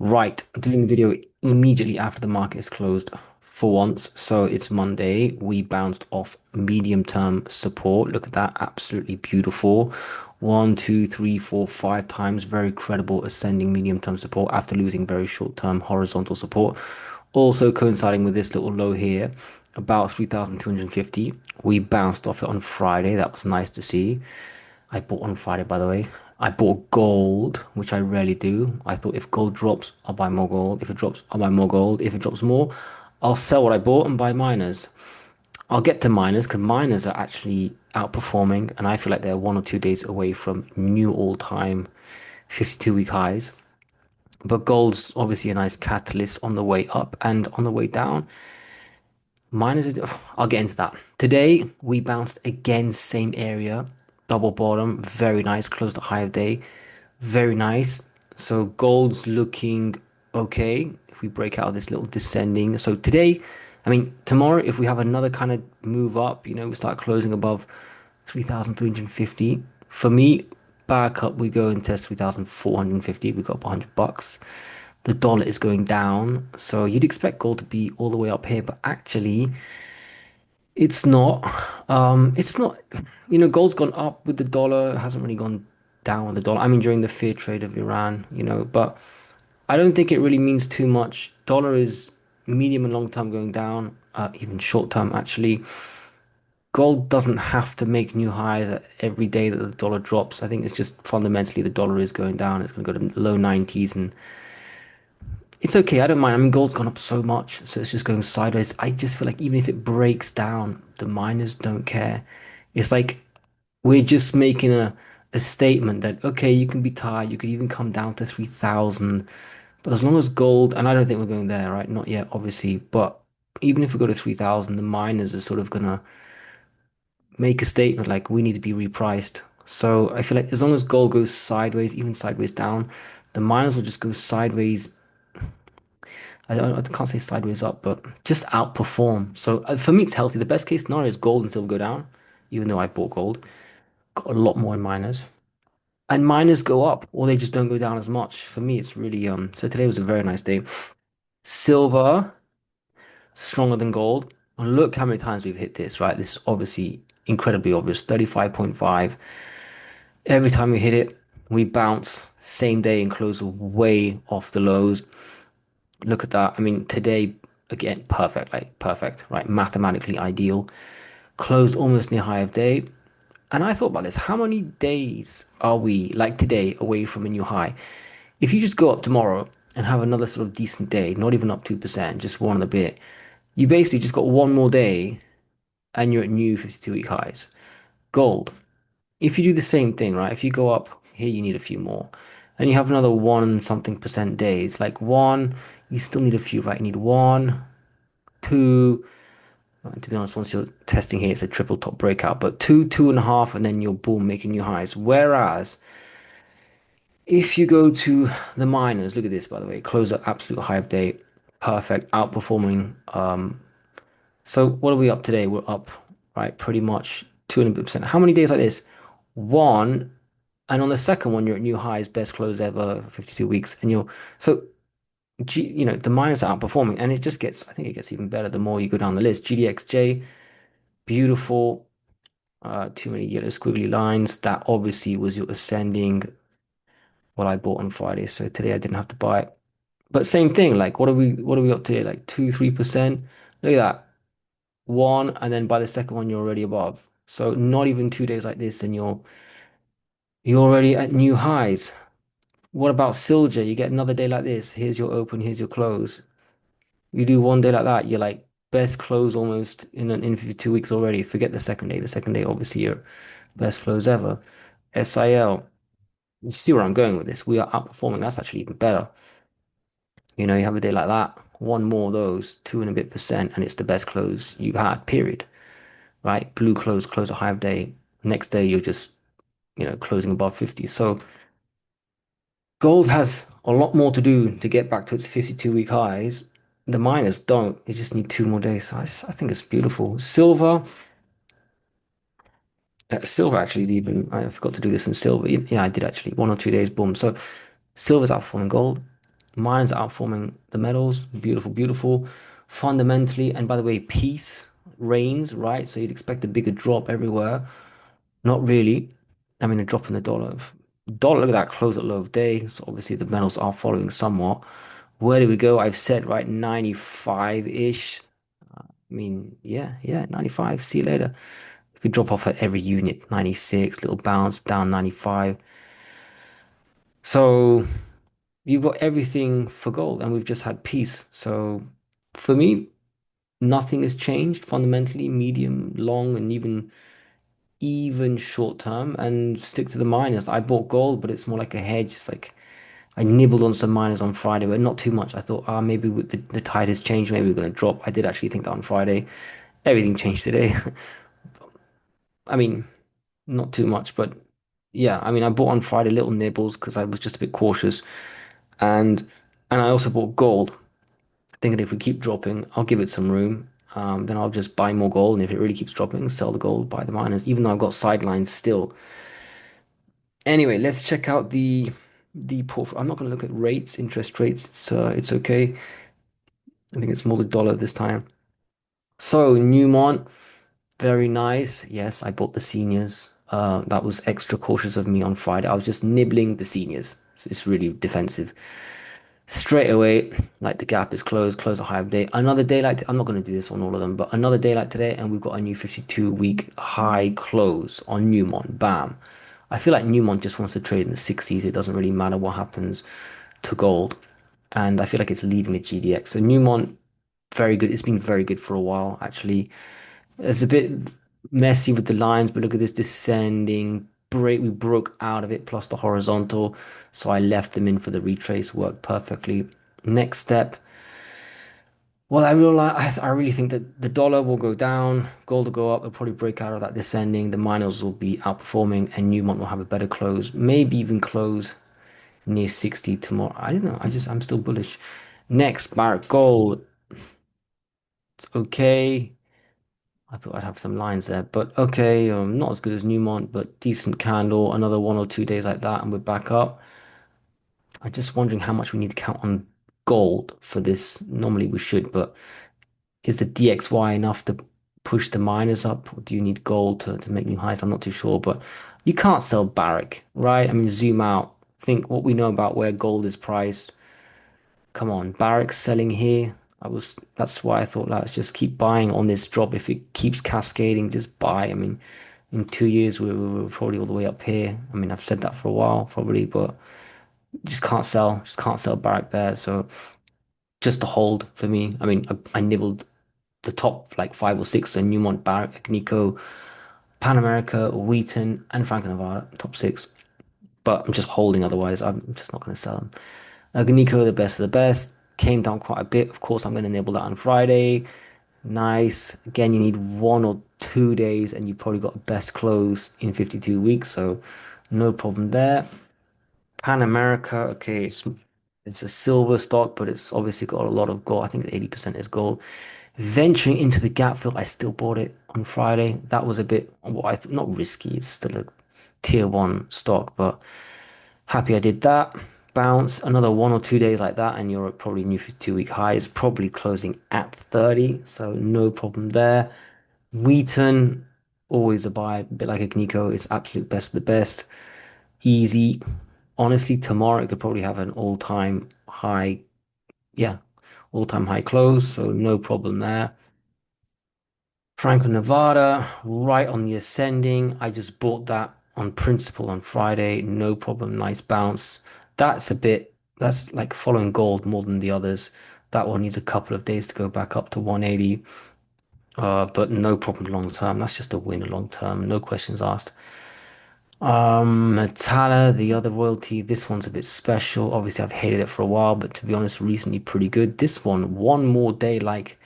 Right, doing the video immediately after the market is closed for once. So it's Monday. We bounced off medium-term support. Look at that, absolutely beautiful. One, two, three, four, five times very credible ascending medium-term support after losing very short-term horizontal support. Also coinciding with this little low here, about 3,250. We bounced off it on Friday. That was nice to see. I bought on Friday, by the way. I bought gold, which I rarely do. I thought if gold drops, I'll buy more gold. If it drops, I'll buy more gold. If it drops more, I'll sell what I bought and buy miners. I'll get to miners because miners are actually outperforming, and I feel like they're 1 or 2 days away from new all-time 52-week highs. But gold's obviously a nice catalyst on the way up and on the way down. Miners, I'll get into that. Today, we bounced again, same area, double bottom, very nice, closed the high of day. Very nice. So gold's looking okay if we break out of this little descending. So today, I mean, tomorrow, if we have another kind of move up, we start closing above 3,350. For me, back up, we go and test 3,450. We got up $100. The dollar is going down. So you'd expect gold to be all the way up here, but actually, it's not. It's not. Gold's gone up with the dollar. It hasn't really gone down with the dollar. I mean, during the fear trade of Iran, but I don't think it really means too much. Dollar is medium and long term going down, even short term actually. Gold doesn't have to make new highs every day that the dollar drops. I think it's just fundamentally the dollar is going down. It's going to go to the low 90s and it's okay. I don't mind. I mean, gold's gone up so much, so it's just going sideways. I just feel like even if it breaks down, the miners don't care. It's like we're just making a statement that okay, you can be tired, you could even come down to 3,000, but as long as gold, and I don't think we're going there, right? Not yet, obviously, but even if we go to 3,000, the miners are sort of gonna make a statement like we need to be repriced. So I feel like as long as gold goes sideways, even sideways down, the miners will just go sideways. I can't say sideways up, but just outperform. So for me, it's healthy. The best case scenario is gold and silver go down, even though I bought gold. Got a lot more in miners. And miners go up, or they just don't go down as much. For me, it's really so today was a very nice day. Silver, stronger than gold. And look how many times we've hit this, right? This is obviously incredibly obvious. 35.5. Every time we hit it, we bounce same day and close way off the lows. Look at that. I mean, today, again, perfect, like perfect, right? Mathematically ideal. Closed almost near high of day. And I thought about this. How many days are we, like today, away from a new high? If you just go up tomorrow and have another sort of decent day, not even up 2%, just one and a bit, you basically just got one more day and you're at new 52-week highs. Gold. If you do the same thing, right? If you go up here, you need a few more. And you have another one something percent days. Like one, you still need a few, right? You need one, two. To be honest, once you're testing here, it's a triple top breakout, but two, two and a half, and then you're boom, making new highs. Whereas if you go to the miners, look at this, by the way, close at absolute high of day, perfect, outperforming. So what are we up today? We're up, right, pretty much 200%. How many days like this? One, and on the second one, you're at new highs, best close ever, 52 weeks, and so the miners are outperforming, and it just gets, I think it gets even better the more you go down the list. GDXJ, beautiful. Too many yellow squiggly lines. That obviously was your ascending what I bought on Friday. So today I didn't have to buy it. But same thing, like what are we up to? Like 2, 3%. Look at that. One, and then by the second one, you're already above. So not even 2 days like this, and you're already at new highs. What about Silja? You get another day like this. Here's your open, here's your close. You do one day like that, you're like best close almost in 52 weeks already. Forget the second day. The second day, obviously, your best close ever. SIL. You see where I'm going with this. We are outperforming. That's actually even better. You have a day like that, one more of those, two and a bit percent, and it's the best close you've had, period. Right? Blue close a high of day. Next day, you're just, closing above 50. So gold has a lot more to do to get back to its 52-week highs. The miners don't. They just need 2 more days. So I think it's beautiful. Silver actually is even, I forgot to do this in silver. Yeah, I did actually. 1 or 2 days, boom. So silver's outperforming gold. Miners are outperforming the metals. Beautiful, beautiful. Fundamentally, and by the way, peace reigns, right? So you'd expect a bigger drop everywhere. Not really. I mean, a drop in the dollar. Dollar, look at that, close at low of day. So obviously the metals are following somewhat. Where do we go? I've said right 95-ish. I mean, yeah, 95. See you later. We could drop off at every unit. 96, little bounce down 95. So you've got everything for gold, and we've just had peace. So for me, nothing has changed fundamentally, medium, long, and even short term, and stick to the miners. I bought gold, but it's more like a hedge. It's like I nibbled on some miners on Friday, but not too much. I thought, maybe with the tide has changed, maybe we're going to drop. I did actually think that on Friday. Everything changed today. I mean, not too much, but yeah, I mean, I bought on Friday little nibbles because I was just a bit cautious, and I also bought gold, thinking if we keep dropping, I'll give it some room. Then I'll just buy more gold, and if it really keeps dropping, sell the gold, buy the miners, even though I've got sidelines still. Anyway, let's check out the portfolio. I'm not going to look at rates, interest rates. It's okay. I think it's more the dollar this time. So Newmont, very nice. Yes, I bought the seniors. That was extra cautious of me on Friday. I was just nibbling the seniors. It's really defensive. Straight away, like the gap is closed, close a high of day. Another day like I'm not going to do this on all of them, but another day like today, and we've got a new 52-week high close on Newmont. Bam. I feel like Newmont just wants to trade in the 60s. It doesn't really matter what happens to gold. And I feel like it's leading the GDX. So Newmont, very good. It's been very good for a while, actually. It's a bit messy with the lines, but look at this descending break. We broke out of it, plus the horizontal. So I left them in for the retrace, worked perfectly. Next step. Well, I really think that the dollar will go down, gold will go up, it'll probably break out of that descending. The miners will be outperforming, and Newmont will have a better close, maybe even close near 60 tomorrow. I don't know. I'm still bullish. Next, Barrick Gold. It's okay. I thought I'd have some lines there, but okay, not as good as Newmont, but decent candle. Another 1 or 2 days like that, and we're back up. I'm just wondering how much we need to count on gold for this. Normally we should, but is the DXY enough to push the miners up, or do you need gold to make new highs? I'm not too sure, but you can't sell Barrick, right? I mean, zoom out. Think what we know about where gold is priced. Come on, Barrick's selling here. That's why I thought let's just keep buying on this drop. If it keeps cascading, just buy. I mean, in 2 years we're probably all the way up here. I mean, I've said that for a while, probably, but just can't sell Barrick there. So just a hold for me. I mean, I nibbled the top like 5 or 6, so Newmont, Barrick, Agnico, Pan America, Wheaton, and Franco-Nevada, top six. But I'm just holding otherwise. I'm just not going to sell them. Agnico, the best of the best, came down quite a bit. Of course, I'm going to enable that on Friday. Nice. Again, you need 1 or 2 days, and you probably got a best close in 52 weeks, so no problem there. Pan America, okay, it's a silver stock, but it's obviously got a lot of gold. I think 80% is gold. Venturing into the gap fill, I still bought it on Friday. That was a bit what I thought, not risky. It's still a tier one stock, but happy I did that. Bounce another 1 or 2 days like that, and you're at probably new 52-week highs, probably closing at 30, so no problem there. Wheaton, always a buy, a bit like Agnico, it's absolute best of the best. Easy. Honestly, tomorrow it could probably have an all-time high, yeah, all-time high close, so no problem there. Franco Nevada, right on the ascending. I just bought that on principle on Friday. No problem. Nice bounce. That's like following gold more than the others. That one needs a couple of days to go back up to 180. But no problem long term. That's just a win long term. No questions asked. Metalla, the other royalty. This one's a bit special. Obviously, I've hated it for a while, but to be honest, recently pretty good. This one more day like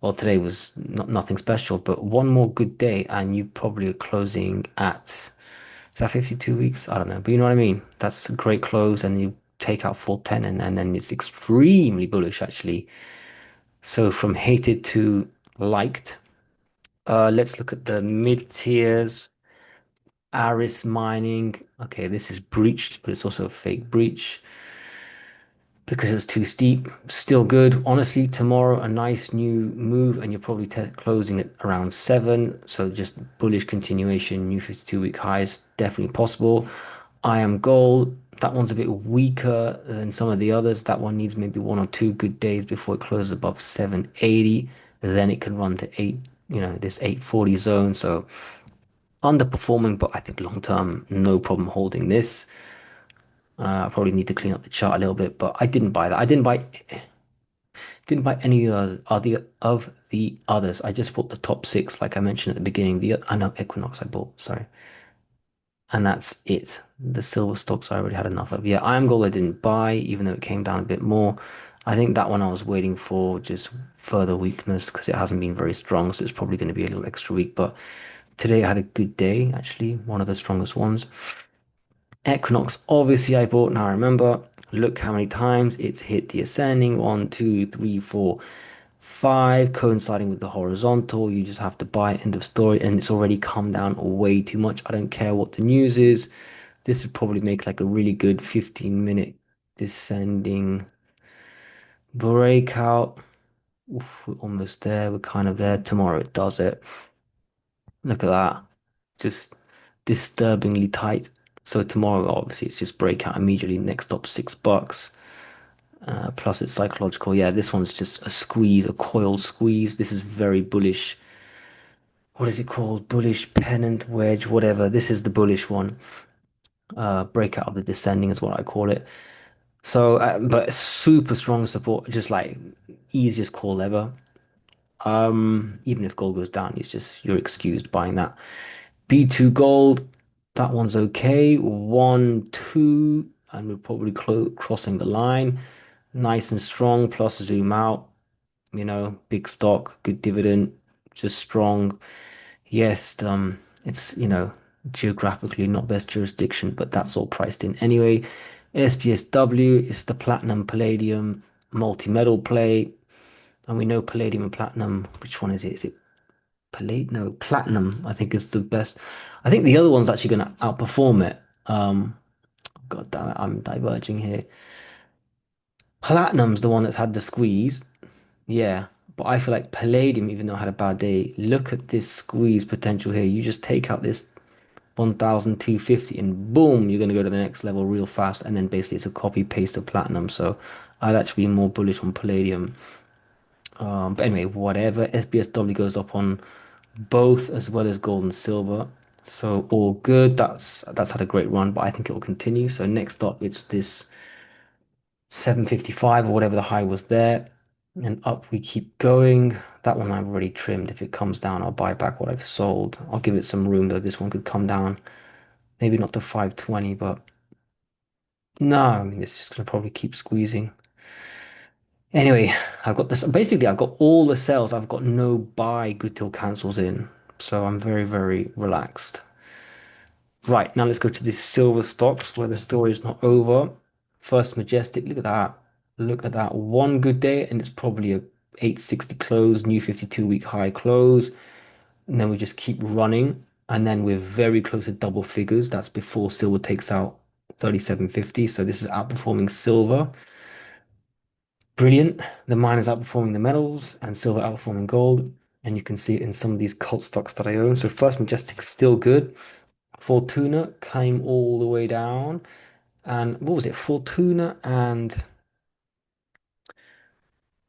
well, today was nothing special, but one more good day, and you probably are closing at, is that 52 weeks? I don't know, but you know what I mean? That's a great close, and you take out 410, and then it's extremely bullish, actually. So from hated to liked. Let's look at the mid tiers. Aris mining. Okay, this is breached, but it's also a fake breach. because it's too steep. Still good. Honestly, tomorrow a nice new move, and you're probably te closing at around 7. So just bullish continuation, new 52-week highs, definitely possible. I am gold. That one's a bit weaker than some of the others. That one needs maybe 1 or 2 good days before it closes above 780. Then it can run to 8, this 840 zone. So underperforming, but I think long term, no problem holding this. I probably need to clean up the chart a little bit, but I didn't buy that. I didn't buy any of the others. I just bought the top six, like I mentioned at the beginning. I know Equinox I bought, sorry, and that's it. The silver stocks I already had enough of. Yeah, Iron Gold I didn't buy, even though it came down a bit more. I think that one I was waiting for just further weakness because it hasn't been very strong, so it's probably going to be a little extra weak. But today I had a good day, actually, one of the strongest ones. Equinox, obviously, I bought. Now I remember, look how many times it's hit the ascending 1, 2, 3, 4, 5, coinciding with the horizontal. You just have to buy it, end of story, and it's already come down way too much. I don't care what the news is. This would probably make like a really good 15-minute descending breakout. Oof, we're almost there. We're kind of there. Tomorrow it does it. Look at that. Just disturbingly tight. So tomorrow, obviously, it's just breakout immediately. Next stop, $6. Plus it's psychological. Yeah, this one's just a squeeze, a coiled squeeze. This is very bullish. What is it called? Bullish pennant wedge, whatever. This is the bullish one. Breakout of the descending is what I call it. So, but super strong support, just like easiest call ever. Even if gold goes down, it's just you're excused buying that. B2 gold, that one's okay. 1, 2, and we're probably crossing the line. Nice and strong, plus zoom out, big stock, good dividend, just strong. Yes, it's, geographically not best jurisdiction, but that's all priced in anyway. SPSW is the platinum palladium multi-metal play. And we know palladium and platinum. Which one is it? Is it palladium? No, platinum, I think is the best. I think the other one's actually going to outperform it. God damn it, I'm diverging here. Platinum's the one that's had the squeeze. Yeah, but I feel like Palladium, even though I had a bad day, look at this squeeze potential here. You just take out this 1,250 and boom, you're going to go to the next level real fast. And then basically it's a copy paste of Platinum. So I'd actually be more bullish on Palladium. But anyway, whatever. SBSW goes up on both as well as gold and silver. So all good. That's had a great run, but I think it will continue. So next up, it's this 755 or whatever the high was there. And up we keep going. That one I've already trimmed. If it comes down, I'll buy back what I've sold. I'll give it some room though. This one could come down. Maybe not to 520, but no, I mean, it's just going to probably keep squeezing. Anyway, I've got this. Basically, I've got all the sales. I've got no buy good till cancels in. So I'm very, very relaxed. Right, now let's go to the silver stocks where the story is not over. First Majestic, look at that. Look at that. One good day, and it's probably a 860 close, new 52-week high close. And then we just keep running. And then we're very close to double figures. That's before silver takes out 37.50. So this is outperforming silver. Brilliant. The mine is outperforming the metals and silver outperforming gold. And you can see it in some of these cult stocks that I own. So First Majestic still good. Fortuna came all the way down. And what was it? Fortuna and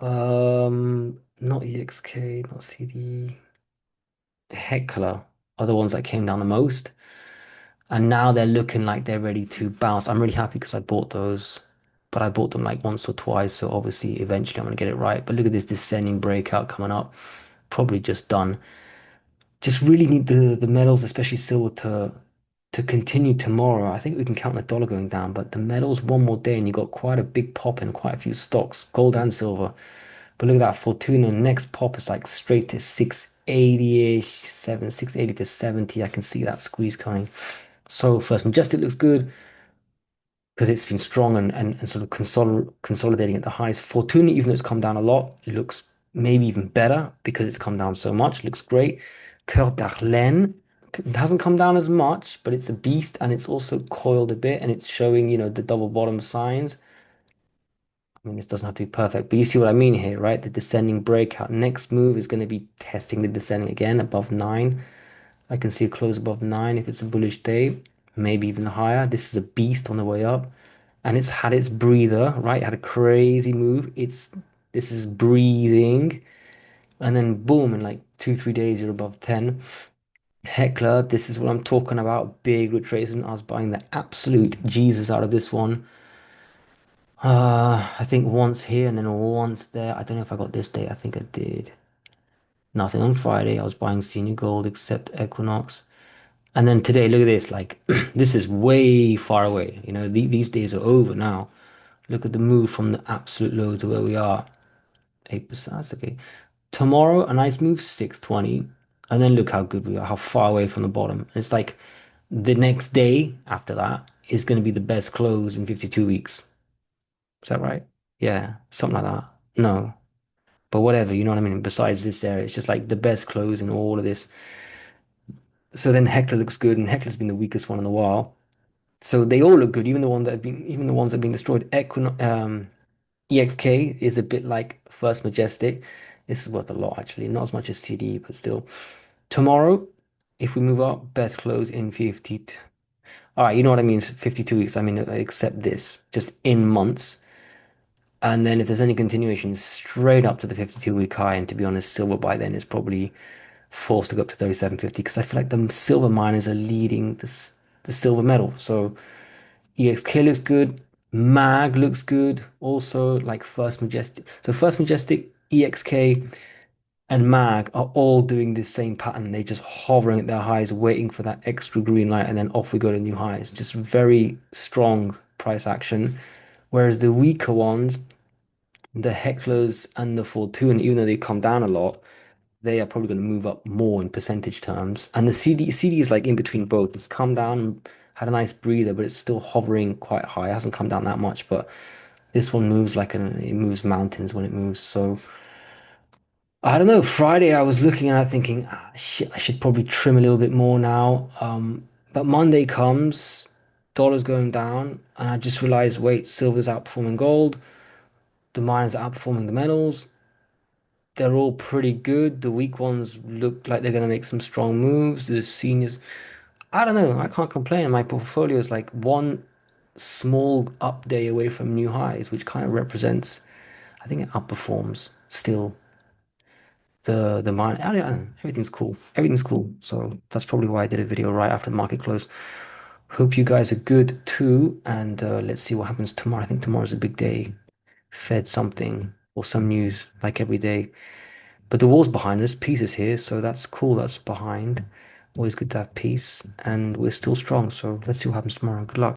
not EXK, not CD. Heckler are the ones that came down the most. And now they're looking like they're ready to bounce. I'm really happy because I bought those, but I bought them like once or twice. So obviously, eventually, I'm gonna get it right. But look at this descending breakout coming up. Probably just done. Just really need the metals, especially silver, to continue tomorrow. I think we can count the dollar going down, but the metals one more day, and you got quite a big pop in quite a few stocks, gold and silver. But look at that, Fortuna next pop is like straight to 680-ish, 680 to 70. I can see that squeeze coming. So First Majestic looks good because it's been strong and sort of consolidating at the highs. Fortuna, even though it's come down a lot, it looks maybe even better because it's come down so much. It looks great. Cœur d'Arlène it hasn't come down as much, but it's a beast and it's also coiled a bit and it's showing, the double bottom signs. I mean, this doesn't have to be perfect, but you see what I mean here, right? The descending breakout. Next move is going to be testing the descending again above 9. I can see a close above 9 if it's a bullish day, maybe even higher. This is a beast on the way up, and it's had its breather, right? It had a crazy move. This is breathing, and then boom, in like 2, 3 days, you're above 10. Heckler, this is what I'm talking about. Big retracement. I was buying the absolute Jesus out of this one. I think once here and then once there. I don't know if I got this date. I think I did. Nothing on Friday. I was buying senior gold except Equinox. And then today, look at this. Like, this is way far away. You know, these days are over now. Look at the move from the absolute low to where we are. 8%. That's okay. Tomorrow, a nice move, 620. And then look how good we are, how far away from the bottom. It's like the next day after that is going to be the best close in 52 weeks. Is that right? Yeah, something like that. No, but whatever, you know what I mean? Besides this area, it's just like the best close in all of this. So then Hector looks good, and Hector's been the weakest one in a while. So they all look good, even the ones that have been destroyed. EXK is a bit like First Majestic. This is worth a lot actually, not as much as TD, but still. Tomorrow, if we move up, best close in 50. All right, you know what I mean? 52 weeks. I mean, except this, just in months. And then if there's any continuation straight up to the 52-week high, and to be honest, silver by then is probably forced to go up to 37.50 because I feel like the silver miners are leading the silver metal. So EXK looks good. MAG looks good. Also, like First Majestic. So First Majestic, EXK, and MAG are all doing this same pattern. They're just hovering at their highs, waiting for that extra green light, and then off we go to new highs. Just very strong price action. Whereas the weaker ones, the Hecklers and the Fortuna, even though they come down a lot, they are probably going to move up more in percentage terms. And the CD is like in between both. It's come down, had a nice breather, but it's still hovering quite high. It hasn't come down that much, but this one moves it moves mountains when it moves. So I don't know. Friday I was looking at it thinking, shit, I should probably trim a little bit more now. But Monday comes, dollar's going down, and I just realized, wait, silver's outperforming gold, the miners are outperforming the metals. They're all pretty good. The weak ones look like they're going to make some strong moves. The seniors, I don't know. I can't complain. My portfolio is like one small up day away from new highs, which kind of represents, I think it outperforms still the mine. I don't know. Everything's cool. Everything's cool. So that's probably why I did a video right after the market close. Hope you guys are good too. And let's see what happens tomorrow. I think tomorrow's a big day. Fed something or some news like every day. But the wall's behind us, peace is here, so that's cool. That's behind. Always good to have peace, and we're still strong. So let's see what happens tomorrow. Good luck.